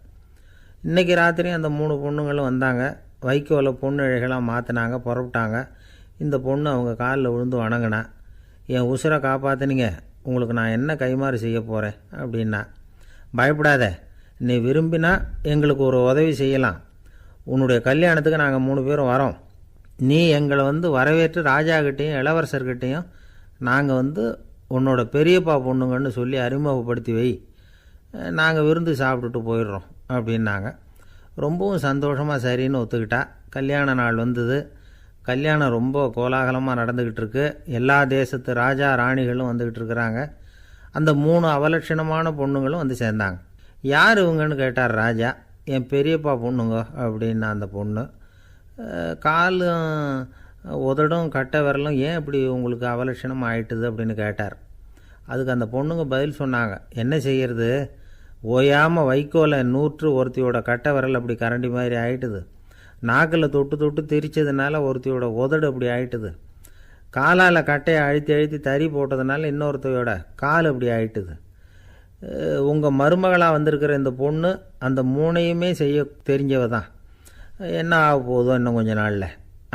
இன்றைக்கி ராத்திரி அந்த 3 பொண்ணுங்களும் வந்தாங்க. வைக்கோலை பொண்ணு இழைகளாக மாற்றினாங்க, புறப்பட்டாங்க. இந்த பொண்ணு அவங்க காலில் விழுந்து வணங்கினா. என் உசுரை காப்பாற்றினீங்க, உங்களுக்கு நான் என்ன கைமாறு செய்ய போகிறேன் அப்படின்னா. பயப்படாத, நீ விரும்பினா எங்களுக்கு ஒரு உதவி செய்யலாம். உன்னுடைய கல்யாணத்துக்கு நாங்கள் 3 பேரும் வரோம். நீ எங்களை வரவேற்று ராஜாக்கிட்டேயும் இளவரசர்கிட்டையும் நாங்கள் உன்னோட பெரியப்பா பொண்ணுங்கன்னு சொல்லி அறிமுகப்படுத்தி வை, நாங்கள் விருந்து சாப்பிட்டுட்டு போயிடுறோம் அப்படின்னாங்க. ரொம்பவும் சந்தோஷமாக சரின்னு ஒத்துக்கிட்டா. கல்யாண நாள் வந்தது. கல்யாணம் ரொம்ப கோலாகலமாக நடந்துக்கிட்டு இருக்கு. எல்லா தேசத்து ராஜா ராணிகளும் வந்துக்கிட்டு இருக்கிறாங்க. அந்த 3 அவலட்சணமான பொண்ணுங்களும் சேர்ந்தாங்க. யார் இவங்கன்னு கேட்டார் ராஜா. என் பெரியப்பா பொண்ணுங்க அப்படின்னா அந்த பொண்ணு. காலும் உதடும் கட்டை விரலும் ஏன் இப்படி உங்களுக்கு அவலட்சணம் ஆயிட்டுது அப்படின்னு கேட்டார். அதுக்கு அந்த பொண்ணுங்க பதில் சொன்னாங்க. என்ன செய்யறது, ஓயாமல் வைக்கோலை நூற்று ஒருத்தியோட கட்டை விரல் அப்படி கரண்டி மாதிரி ஆயிட்டுது. நாக்கில் தொட்டு தொட்டு திரிச்சதுனால ஒருத்தியோட உதடு அப்படி ஆயிட்டுது. காலால் கட்டையை அழுத்தி அழுத்தி தறி போட்டதுனால இன்னொருத்தையோட கால் அப்படி ஆயிட்டுது. உங்கள் மருமகளாக வந்திருக்கிற இந்த பொண்ணு அந்த 3ஐயுமே செய்ய தெரிஞ்சவ தான். என்ன ஆக போதும் இன்னும் கொஞ்ச நாளில்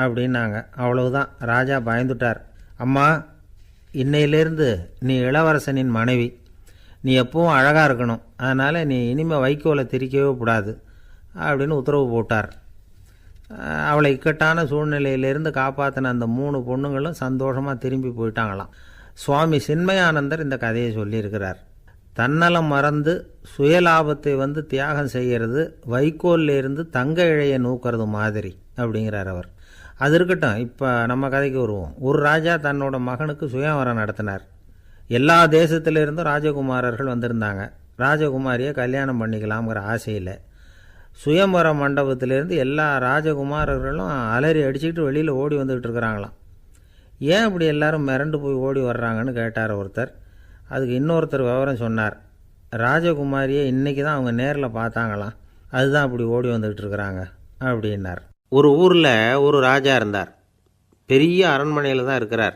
அப்படின்னாங்க. அவ்வளவுதான். ராஜா பயந்துட்டார். அம்மா, இன்னையிலேருந்து நீ இளவரசனின் மனைவி. நீ எப்பவும் அழகாக இருக்கணும். அதனால் நீ இனிமேல் வைக்கோலை திரிக்கவே கூடாது அப்படின்னு உத்தரவு போட்டார். அவளை இக்கட்டான சூழ்நிலையிலேருந்து காப்பாற்றின அந்த 3 பொண்ணுங்களும் சந்தோஷமாக திரும்பி போயிட்டாங்களாம். சுவாமி சின்மயானந்தர் இந்த கதையை சொல்லியிருக்கிறார். தன்னலம் மறந்து சுயலாபத்தை தியாகம் செய்கிறது வைக்கோல்லேருந்து தங்க இழையை நூக்கிறது மாதிரி அப்படிங்கிறார் அவர். அது இருக்கட்டும், இப்போ நம்ம கதைக்கு வருவோம். ஒரு ராஜா தன்னோட மகனுக்கு சுயவரம் நடத்தினார். எல்லா தேசத்திலிருந்தும் ராஜகுமாரர்கள் வந்திருந்தாங்க. ராஜகுமாரியை கல்யாணம் பண்ணிக்கலாம்ங்கிற ஆசையில் சுயம்பர மண்டபத்திலேருந்து எல்லா ராஜகுமாரர்களும் அலறி அடிச்சுக்கிட்டு வெளியில் ஓடி வந்துக்கிட்டு இருக்கிறாங்களாம். ஏன் இப்படி எல்லாரும் மிரண்டு போய் ஓடி வர்றாங்கன்னு கேட்டார் ஒருத்தர். அதுக்கு இன்னொருத்தர் விவரம் சொன்னார். ராஜகுமாரியை இன்றைக்கி தான் அவங்க நேரில் பார்த்தாங்களாம், அதுதான் இப்படி ஓடி வந்துக்கிட்டு இருக்கிறாங்க அப்படின்னார். ஒரு ஊரில் ஒரு ராஜா இருந்தார். பெரிய அரண்மனையில் தான் இருக்கிறார்.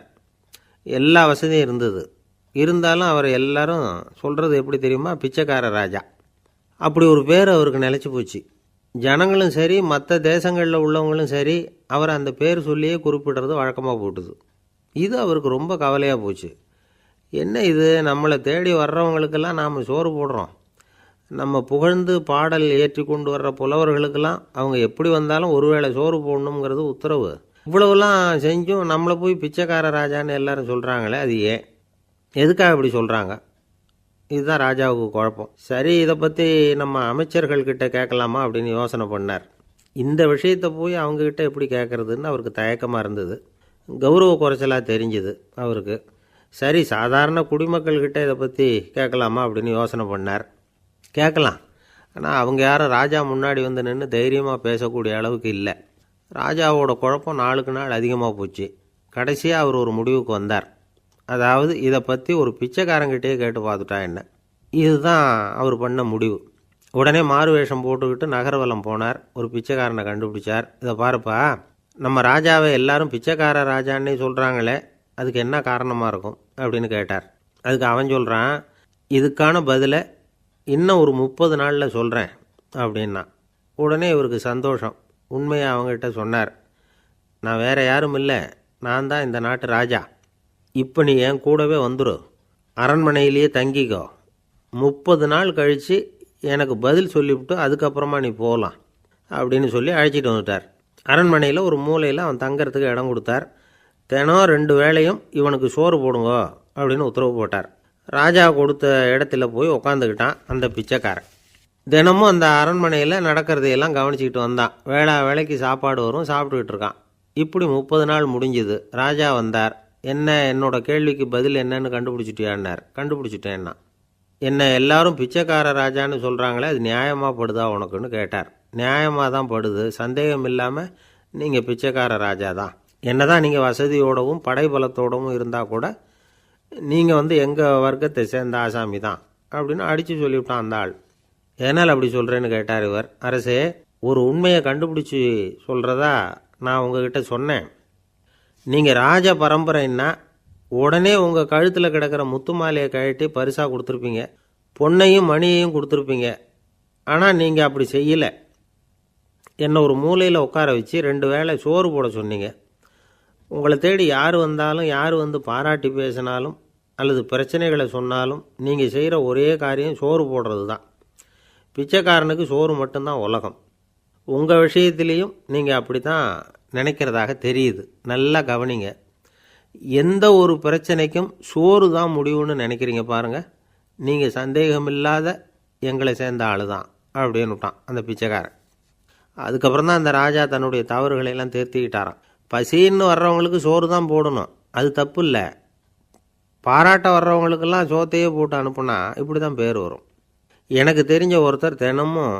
எல்லா வசதியும் இருந்தது. இருந்தாலும் அவர் எல்லாரும் சொல்கிறது எப்படி தெரியுமா, பிச்சைக்கார ராஜா. அப்படி ஒரு பேர் அவருக்கு நிலச்சி போச்சு. ஜனங்களும் சரி மற்ற தேசங்களில் உள்ளவங்களும் சரி அவர் அந்த பேர் சொல்லியே குறிப்பிடுறது வழக்கமாக போட்டுது. இது அவருக்கு ரொம்ப கவலையாக போச்சு. என்ன இது, நம்மளை தேடி வர்றவங்களுக்கெல்லாம் நாம் சோறு போடுறோம், நம்ம புகழ்ந்து பாடல் ஏற்றி கொண்டு வர்ற புலவர்களுக்கெல்லாம் அவங்க எப்படி வந்தாலும் ஒருவேளை சோறு போடணுங்கிறது உத்தரவு. இவ்வளவுலாம் செஞ்சும் நம்மளை போய் பிச்சைக்கார ராஜான்னு எல்லாரும் சொல்கிறாங்களே, அது ஏன், எதுக்காக இப்படி சொல்கிறாங்க? இதுதான் ராஜாவுக்கு குழப்பம். சரி, இதை பற்றி நம்ம அமைச்சர்கள்கிட்ட கேட்கலாமா அப்படின்னு யோசனை பண்ணார். இந்த விஷயத்தை போய் அவங்கக்கிட்ட எப்படி கேட்குறதுன்னு அவருக்கு தயக்கமாக இருந்தது. கௌரவ குறைச்சலாக தெரிஞ்சுது அவருக்கு. சரி, சாதாரண குடிமக்கள்கிட்ட இதை பற்றி கேட்கலாமா அப்படின்னு யோசனை பண்ணார். கேட்கலாம், ஆனால் அவங்க யாரும் ராஜா முன்னாடி நின்று தைரியமாக பேசக்கூடிய அளவுக்கு இல்லை. ராஜாவோட குழப்பம் நாளுக்கு நாள் அதிகமாக போச்சு. கடைசியாக அவர் ஒரு முடிவுக்கு வந்தார். அதாவது இதை பற்றி ஒரு பிச்சைக்காரங்கிட்டே கேட்டு பார்த்துட்டா என்ன. இதுதான் அவர் பண்ண முடிவு. உடனே மாறு வேஷம் போட்டுக்கிட்டு நகர்வலம் போனார். ஒரு பிச்சைக்காரனை கண்டுபிடிச்சார். இதை பாருப்பா, நம்ம ராஜாவை எல்லாரும் பிச்சைக்கார ராஜான்னே சொல்கிறாங்களே, அதுக்கு என்ன காரணமாக இருக்கும் அப்படின்னு கேட்டார். அதுக்கு அவன் சொல்கிறான், இதுக்கான பதிலை இன்னும் ஒரு 30 நாளில் சொல்கிறேன் அப்படின்னா. உடனே இவருக்கு சந்தோஷம். உண்மையை அவங்ககிட்ட சொன்னார். நான் வேறு யாரும் இல்லை, நான் தான் இந்த நாட்டு ராஜா. இப்போ நீ என் கூடவே வந்துடு, அரண்மனையிலேயே தங்கிக்கோ. 30 நாள் கழித்து எனக்கு பதில் சொல்லிவிட்டு அதுக்கப்புறமா நீ போகலாம் அப்படின்னு சொல்லி அழைச்சிட்டு வந்துட்டார். அரண்மனையில் ஒரு மூலையில் அவன் தங்கறதுக்கு இடம் கொடுத்தார். தினம் 2 வேளையும் இவனுக்கு சோறு போடுங்க அப்படின்னு உத்தரவு போட்டார். ராஜா கொடுத்த இடத்துல போய் உக்காந்துக்கிட்டான் அந்த பிச்சைக்காரன். தினமும் அந்த அரண்மனையில் நடக்கிறதையெல்லாம் கவனிச்சிக்கிட்டு வந்தான். வேளைக்கு சாப்பாடு வரும், சாப்பிட்டுக்கிட்டு இருக்கான். இப்படி 30 நாள் முடிஞ்சுது. ராஜா வந்தார். என்ன, என்னோட கேள்விக்கு பதில் என்னன்னு கண்டுபிடிச்சிட்டியான்னார். கண்டுபிடிச்சிட்டேன்னா. என்ன எல்லாரும் பிச்சைக்கார ராஜான்னு சொல்கிறாங்களே, அது நியாயமாக படுதா உனக்குன்னு கேட்டார். நியாயமாக தான் படுது, சந்தேகம் இல்லாமல் நீங்கள் பிச்சைக்கார ராஜா தான். என்ன தான் நீங்கள் வசதியோடவும் படைபலத்தோடவும் இருந்தால் கூட நீங்கள் எங்கள் வர்க்கத்தை சேர்ந்த ஆசாமி தான் அப்படின்னு அடித்து சொல்லிவிட்டான் அந்த ஆள். ஏனால் அப்படி சொல்கிறேன்னு கேட்டார் இவர். அரசே, ஒரு உண்மையை கண்டுபிடிச்சி சொல்கிறதா நான் உங்ககிட்ட சொன்னேன். நீங்கள் ராஜ பரம்பரைன்னா உடனே உங்கள் கழுத்தில் கிடக்கிற முத்து மாலையை கழட்டி பரிசாக கொடுத்துருப்பீங்க, பொன்னையும் மணியையும் கொடுத்துருப்பீங்க. ஆனால் நீங்கள் அப்படி செய்யலை. என்னை ஒரு மூலையில் உட்கார வச்சு 2 வேளை சோறு போட சொன்னீங்க. உங்களை தேடி யார் வந்தாலும், யார் பாராட்டி பேசினாலும் அல்லது பிரச்சனைகளை சொன்னாலும் நீங்கள் செய்கிற ஒரே காரியம் சோறு போடுறது தான். பிச்சைக்காரனுக்கு சோறு மட்டும்தான் உலகம். உங்கள் விஷயத்திலையும் நீங்கள் அப்படி தான் நினைக்கிறதாக தெரியுது. நல்லா கவனிங்க. எந்த ஒரு பிரச்சனைக்கும் சோறு தான் முடிவுன்னு நினைக்கிறீங்க பாருங்கள். நீங்கள் சந்தேகமில்லாத எங்களை சேர்ந்த ஆள் தான் அப்படின்னு விட்டான் அந்த பிச்சைக்காரன். அதுக்கப்புறம் தான் அந்த ராஜா தன்னுடைய தவறுகளையெல்லாம் திருத்திக்கிட்டாராம். பசின்னு வர்றவங்களுக்கு சோறு தான் போடணும், அது தப்பு இல்லை. பாராட்ட வர்றவங்களுக்கெல்லாம் சோத்தையே போட்டு அனுப்புனா இப்படி தான் பேர் வரும். எனக்கு தெரிஞ்ச ஒருத்தர் தினமும்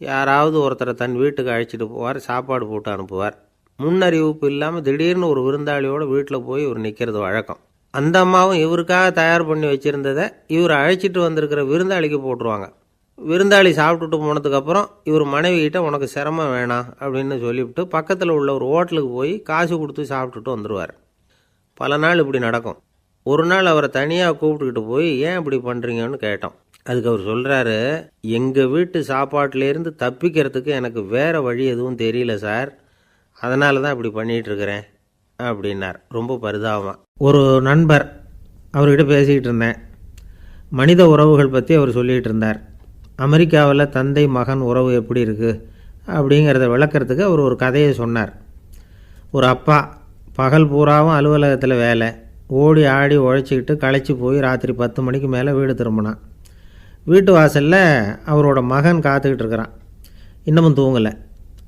யாராவது ஒருத்தரை தன் வீட்டுக்கு அழைச்சிட்டு போவார், சாப்பாடு போட்டு அனுப்புவார். முன்னறிவிப்பு இல்லாமல் திடீர்னு ஒரு விருந்தாளியோட வீட்டில் போய் இவர் நிற்கிறது வழக்கம். அந்த அம்மாவும் இவருக்காக தயார் பண்ணி வச்சுருந்ததை இவர் அழைச்சிட்டு வந்திருக்கிற விருந்தாளிக்கு போட்டுருவாங்க. விருந்தாளி சாப்பிட்டுட்டு போனதுக்கப்புறம் இவர் மனைவிகிட்ட உனக்கு சிரமம் வேணாம் அப்படின்னு சொல்லிவிட்டு பக்கத்தில் உள்ள ஒரு ஹோட்டலுக்கு போய் காசு கொடுத்து சாப்பிட்டுட்டு வந்துடுவார். பல நாள் இப்படி நடக்கும். ஒரு நாள் அவரை தனியாக கூப்பிட்டுக்கிட்டு போய் ஏன் இப்படி பண்ணுறீங்கன்னு கேட்டோம். அதுக்கு அவர் சொல்கிறாரு, எங்கள் வீட்டு சாப்பாட்டிலேருந்து தப்பிக்கிறதுக்கு எனக்கு வேறு வழி எதுவும் தெரியல சார், அதனால தான் இப்படி பண்ணிகிட்ருக்கிறேன் அப்படின்னார் ரொம்ப பரிதாபமாக. ஒரு நண்பர் அவர்கிட்ட பேசிக்கிட்டு இருந்தேன். மனித உறவுகள் பற்றி அவர் சொல்லிகிட்டு இருந்தார். அமெரிக்காவில் தந்தை மகன் உறவு எப்படி இருக்குது அப்படிங்கிறத விளக்கிறதுக்கு அவர் ஒரு கதையை சொன்னார். ஒரு அப்பா பகல் பூராவும் அலுவலகத்தில் வேலை, ஓடி ஆடி உழைச்சிக்கிட்டு களைச்சி போய் ராத்திரி 10 மணிக்கு மேலே வீடு திரும்பினான். வீட்டு வாசலில் அவரோட மகன் காத்துக்கிட்டு இருக்கிறான். இன்னமும் தூங்கலை.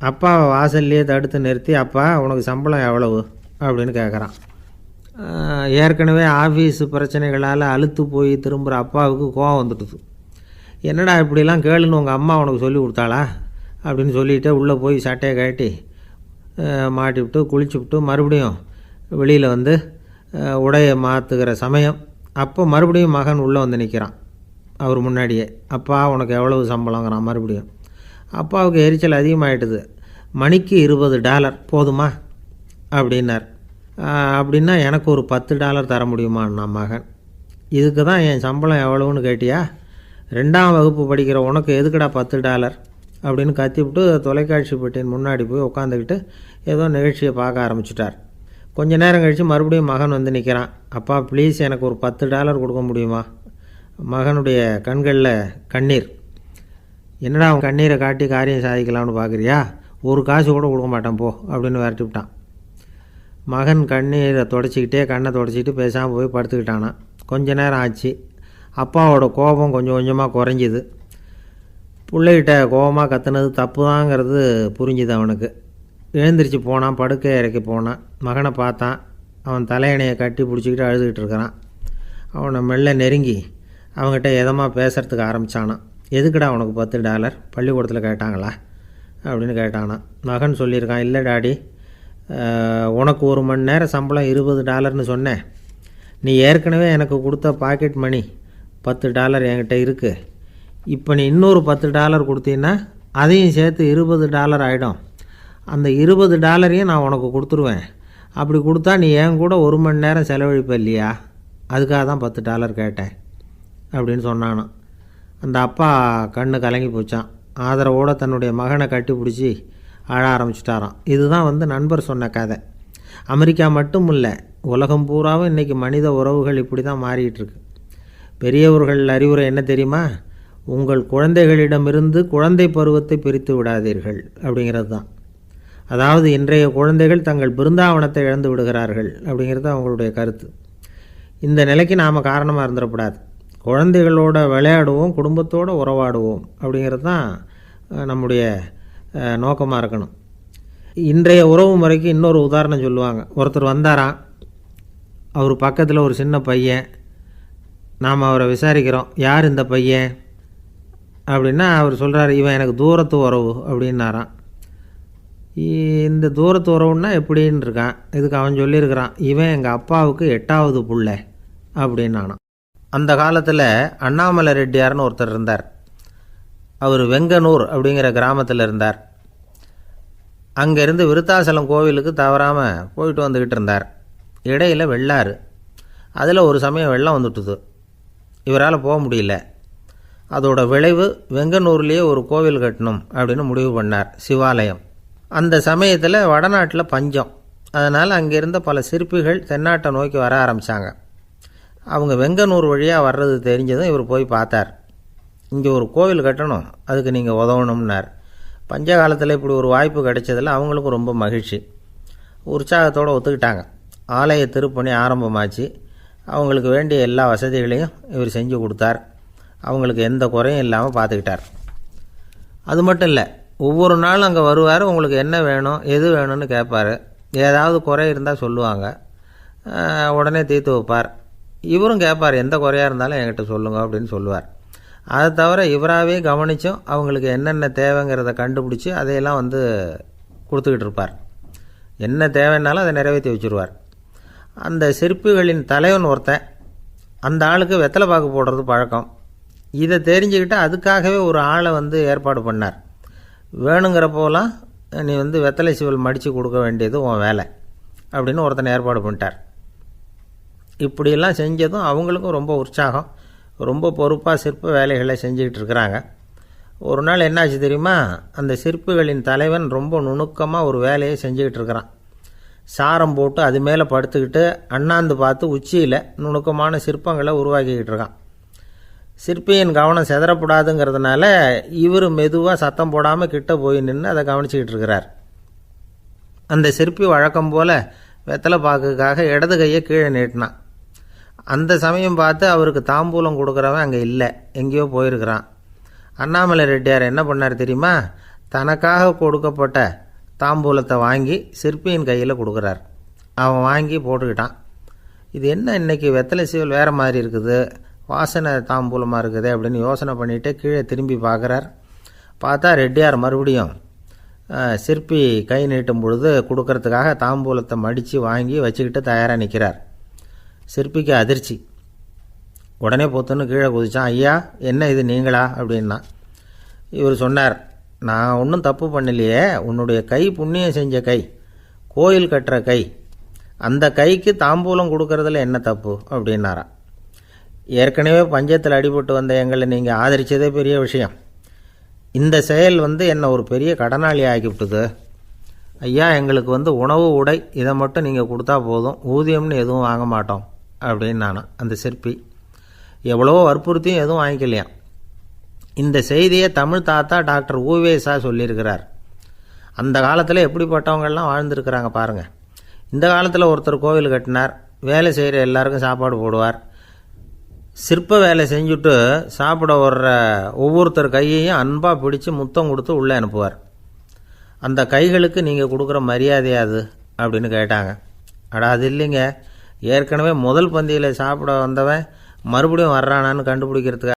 அப்பாவை வாசல்லையே தடுத்து நிறுத்தி, அப்பா உனக்கு சம்பளம் எவ்வளவு அப்படின்னு கேட்குறான். ஏற்கனவே ஆஃபீஸு பிரச்சனைகளால் அலுத்து போய் திரும்புகிற அப்பாவுக்கு கோவம் வந்துடுது. என்னடா இப்படிலாம் கேளுன்னு உங்கள் அம்மா உனக்கு சொல்லி கொடுத்தாளா அப்படின்னு சொல்லிவிட்டு உள்ளே போய் சட்டையை கட்டி மாட்டிவிட்டு குளிச்சுவிட்டு மறுபடியும் வெளியில் வந்து உடையை மாற்றுகிற சமயம் அப்போ மறுபடியும் மகன் உள்ளே வந்து நிற்கிறான் அவர் முன்னாடியே. அப்பா உனக்கு எவ்வளவு சம்பளங்கிறான் மறுபடியும். அப்பாவுக்கு எரிச்சல் அதிகமாகிட்டுது. மணிக்கு $20 போதுமா அப்படின்னார். அப்படின்னா எனக்கு ஒரு $10 தர முடியுமான்னா மகன். இதுக்கு தான் என் சம்பளம் எவ்வளவுன்னு கேட்டியா? 2ஆம் வகுப்பு படிக்கிற உனக்கு எதுக்குடா $10 அப்படின்னு கத்திவிட்டு தொலைக்காட்சி பெட்டியின் முன்னாடி போய் உட்காந்துக்கிட்டு ஏதோ நிகழ்ச்சியை பார்க்க ஆரம்பிச்சிட்டார். கொஞ்ச நேரம் கழித்து மறுபடியும் மகன் வந்து நிற்கிறான். அப்பா ப்ளீஸ் எனக்கு ஒரு $10 கொடுக்க முடியுமா? மகனுடைய கண்களில் கண்ணீர். என்னடா அவன் கண்ணீரை காட்டி காரியம் சாதிக்கலாம்னு பார்க்குறியா? ஒரு காசு கூட கொடுக்க மாட்டான் போ அப்படின்னு விரட்டி விட்டான். மகன் கண்ணீரை தொடச்சிக்கிட்டே கண்ணை தொடச்சிக்கிட்டு பேசாமல் போய் படுத்துக்கிட்டானான். கொஞ்ச நேரம் ஆச்சு. அப்பாவோட கோபம் கொஞ்சம் கொஞ்சமாக குறைஞ்சிது. பிள்ளைகிட்ட கோபமாக கத்துனது தப்பு தாங்கிறது புரிஞ்சுது அவனுக்கு. எழுந்திரிச்சு போனான். படுக்கை இறக்கி போனான். மகனை பார்த்தான். அவன் தலையணையை கட்டி பிடிச்சிக்கிட்டு அழுதுகிட்டு இருக்கிறான். அவனை மெல்ல நெருங்கி அவங்ககிட்ட எதமாக பேசுகிறதுக்கு ஆரம்பித்தானான். எதுக்குடா உனக்கு $10 பள்ளிக்கூடத்தில் கேட்டாங்களா அப்படின்னு கேட்டானான். மகன் சொல்லியிருக்கான், இல்லை டாடி, உனக்கு 1 மணி நேரம் சம்பளம் $20ன்னு சொன்னேன். நீ ஏற்கனவே எனக்கு கொடுத்த பாக்கெட் மணி $10 என்கிட்ட இருக்குது. இப்போ நீ இன்னொரு $10 கொடுத்தீங்கன்னா அதையும் சேர்த்து $20 ஆகிடும். அந்த $20 நான் உனக்கு கொடுத்துருவேன். அப்படி கொடுத்தா நீ என் கூட 1 மணி நேரம் செலவழிப்ப இல்லையா? அதுக்காக தான் $10 கேட்டேன் அப்படின்னு சொன்னானான். அந்த அப்பா கண்ணு கலங்கி போச்சான். ஆதரவோடு தன்னுடைய மகனை கட்டி பிடிச்சி அழ ஆரம்பிச்சிட்டாராம். இதுதான் நண்பர் சொன்ன கதை. அமெரிக்கா மட்டும் இல்லை, உலகம் பூராவும் இன்றைக்கி மனித உறவுகள் இப்படி தான் மாறிட்டுருக்கு. பெரியவர்கள் அறிவுரை என்ன தெரியுமா? உங்கள் குழந்தைகளிடமிருந்து குழந்தை பருவத்தை பிரித்து விடாதீர்கள் அப்படிங்கிறது தான். அதாவது இன்றைய குழந்தைகள் தங்கள் பிருந்தாவனத்தை இழந்து விடுகிறார்கள் அப்படிங்கிறது அவங்களுடைய கருத்து. இந்த நிலைக்கு நாம் காரணமாக இருந்துடக்கூடாது. குழந்தைகளோட விளையாடுவோம், குடும்பத்தோடு உறவாடுவோம் அப்படிங்கிறது தான் நம்முடைய நோக்கமாக இருக்கணும். இன்றைய உறவு முறைக்கு இன்னொரு உதாரணம் சொல்லுவாங்க. ஒருத்தர் வந்தாராம். அவர் பக்கத்தில் ஒரு சின்ன பையன். நாம் அவரை விசாரிக்கிறோம், யார் இந்த பையன் அப்படின்னா அவர் சொல்கிறார், இவன் எனக்கு தூரத்து உறவு அப்படின்னாராம். இந்த தூரத்து உறவுன்னா எப்படின்னு இருக்கான். இதுக்கு அவன் சொல்லியிருக்கிறான், இவன் எங்கள் அப்பாவுக்கு 8வது புள்ளை அப்படின்னானான். அந்த காலத்தில் அண்ணாமலை ரெட்டியார்னு ஒருத்தர் இருந்தார். அவர் வெங்கனூர் அப்படிங்கிற கிராமத்தில் இருந்தார். அங்கேருந்து விருத்தாசலம் கோவிலுக்கு தவறாமல் போயிட்டு வந்துக்கிட்டு இருந்தார். இடையில் வெள்ளாறு. அதில் ஒரு சமயம் வெள்ளம் வந்துட்டுது. இவரால் போக முடியல. அதோட விளைவு வெங்கனூர்லேயே ஒரு கோவில் கட்டணும் அப்படின்னு முடிவு பண்ணார், சிவாலயம். அந்த சமயத்தில் வடநாட்டில் பஞ்சம். அதனால் அங்கே இருந்த பல சிற்பிகள் தென்னாட்டை நோக்கி வர ஆரம்பித்தாங்க. அவங்க வெங்கனூர் வழியாக வர்றது தெரிஞ்சதும் இவர் போய் பார்த்தார். இங்கே ஒரு கோவில் கட்டணும், அதுக்கு நீங்கள் உதவணும்னார். பஞ்ச காலத்தில் இப்படி ஒரு வாய்ப்பு கிடைச்சதில் அவங்களுக்கும் ரொம்ப மகிழ்ச்சி. உற்சாகத்தோடு ஒத்துக்கிட்டாங்க. ஆலய திருப்பணி ஆரம்பமாச்சு. அவங்களுக்கு வேண்டிய எல்லா வசதிகளையும் இவர் செஞ்சு கொடுத்தார். அவங்களுக்கு எந்த குறையும் இல்லாமல் பார்த்துக்கிட்டார். அது மட்டும் இல்லை, ஒவ்வொரு நாளும் அங்கே வருவார். உங்களுக்கு என்ன வேணும், எது வேணும்னு கேட்பார். ஏதாவது குறை இருந்தால் சொல்லுவாங்க, உடனே தீர்த்து வைப்பார். இவரும் கேட்பார், எந்த குறையாக இருந்தாலும் என்கிட்ட சொல்லுங்க அப்படின்னு சொல்லுவார். அதை தவிர இவராகவே கவனித்தும் அவங்களுக்கு என்னென்ன தேவைங்கிறத கண்டுபிடிச்சி அதையெல்லாம் கொடுத்துக்கிட்டு இருப்பார். என்ன தேவைன்னாலும் அதை நிறைவேற்றி வச்சுருவார். அந்த சிற்பிகளின் தலைவன் ஒருத்தன், அந்த ஆளுக்கு வெத்தலை பாக்கு போடுறது பழக்கம். இதை தெரிஞ்சுக்கிட்டு அதுக்காகவே ஒரு ஆளை ஏற்பாடு பண்ணார். வேணுங்கிறப்போலாம் நீ வெத்தலை சிவல் மடித்து கொடுக்க வேண்டியது உன் வேலை அப்படின்னு ஒருத்தனை ஏற்பாடு பண்ணிட்டார். இப்படியெல்லாம் செஞ்சதும் அவங்களுக்கும் ரொம்ப உற்சாகம். ரொம்ப பொறுப்பாக சிற்ப வேலைகளை செஞ்சுக்கிட்டு இருக்கிறாங்க. ஒரு நாள் என்னாச்சு தெரியுமா? அந்த சிற்பிகளின் தலைவன் ரொம்ப நுணுக்கமாக ஒரு வேலையை செஞ்சுக்கிட்டு இருக்கிறான். சாரம் போட்டு அது மேலே படுத்துக்கிட்டு அண்ணாந்து பார்த்து உச்சியில் நுணுக்கமான சிற்பங்களை உருவாக்கிக்கிட்டு இருக்கான். சிற்பியின் கவனம் செதறப்படாதுங்கிறதுனால இவர் மெதுவாக சத்தம் போடாமல் கிட்ட போய் நின்று அதை கவனிச்சிக்கிட்டு இருக்கிறார். அந்த சிற்பி வழக்கம் போல் வெத்தலை பாக்குக்காக இடது கையை கீழே நீட்டினான். அந்த சமயம் பார்த்து அவருக்கு தாம்பூலம் கொடுக்குறவன் அங்கே இல்லை, எங்கேயோ போயிருக்கிறான். அண்ணாமலை ரெட்டியார் என்ன பண்ணார் தெரியுமா? தனக்காக கொடுக்கப்பட்ட தாம்பூலத்தை வாங்கி சிற்பியின் கையில் கொடுக்குறார். அவன் வாங்கி போட்டுக்கிட்டான். இது என்ன இன்னைக்கு வெத்தலை சீவல் வேறு மாதிரி இருக்குது, வாசனை தாம்பூலமாக இருக்குது அப்படின்னு யோசனை பண்ணிவிட்டு கீழே திரும்பி பார்க்குறார். பார்த்தா ரெட்டியார் மறுபடியும் சிற்பி கை நீட்டும் பொழுது கொடுக்கறதுக்காக தாம்பூலத்தை மடித்து வாங்கி வச்சுக்கிட்டு தயாராக நிற்கிறார். சிற்பிக்கு அதிர்ச்சி. உடனே பொத்துன்னு கீழே குதிச்சான். ஐயா, என்ன இது நீங்களா அப்படின்னா. இவர் சொன்னார், நான் ஒன்றும் தப்பு பண்ணலையே, உன்னுடைய கை புண்ணியம் செஞ்ச கை, கோயில் கட்டுற கை, அந்த கைக்கு தாம்பூலம் கொடுக்கறதுல என்ன தப்பு அப்படின்னாராம். ஏற்கனவே பஞ்சத்தில் அடிபட்டு வந்த எங்களை நீங்கள் ஆதரித்ததே பெரிய விஷயம். இந்த செயல் என்னை ஒரு பெரிய கடனாளி ஆகிவிட்டுது. ஐயா, எங்களுக்கு உணவு உடை இதை மட்டும் நீங்கள் கொடுத்தா போதும், ஊதியம்னு எதுவும் வாங்க மாட்டோம் அப்படின்னு நானும். அந்த சிற்பி எவ்வளவோ வற்புறுத்தியும் எதுவும் வாங்கிக்கலையாம். இந்த செய்தியை தமிழ் தாத்தா டாக்டர் ஊவேசா சொல்லியிருக்கிறார். அந்த காலத்தில் எப்படிப்பட்டவங்கள்லாம் வாழ்ந்துருக்கிறாங்க பாருங்கள். இந்த காலத்தில் ஒருத்தர் கோவில் கட்டினார், வேலை செய்கிற எல்லாருக்கும் சாப்பாடு போடுவார். சிற்ப வேலை செஞ்சுட்டு சாப்பிட வர்ற ஒவ்வொருத்தர் கையையும் அன்பாக பிடிச்சி முத்தம் கொடுத்து உள்ளே அனுப்புவார். அந்த கைகளுக்கு நீங்கள் கொடுக்குற மரியாதையாது அப்படின்னு கேட்டாங்க. அது இல்லைங்க, ஏற்கனவே முதல் பந்தியில் சாப்பிட வந்தவன் மறுபடியும் வர்றானான்னு கண்டுபிடிக்கிறதுக்காக